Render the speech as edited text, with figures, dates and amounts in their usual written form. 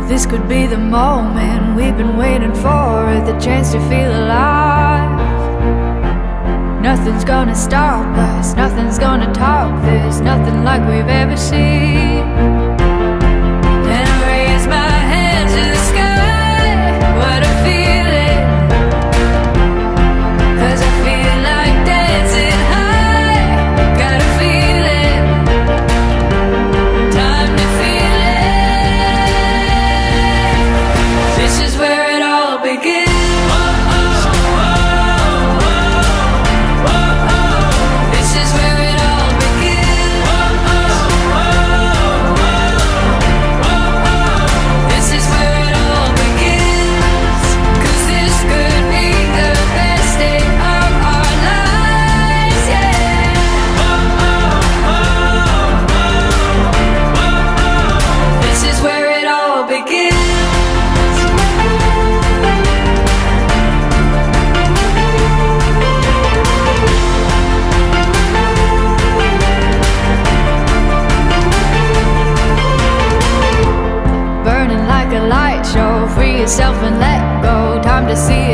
This could be the moment we've been waiting for, the chance to feel alive. Nothing's gonna stop us, nothing's gonna top this, nothing like we've ever seen. And I raise my hands to the sky, what a feeling, 'cause I feel like dancing high, got a feeling, time to feel it. This is where it all begins. Yourself and let go. Time to see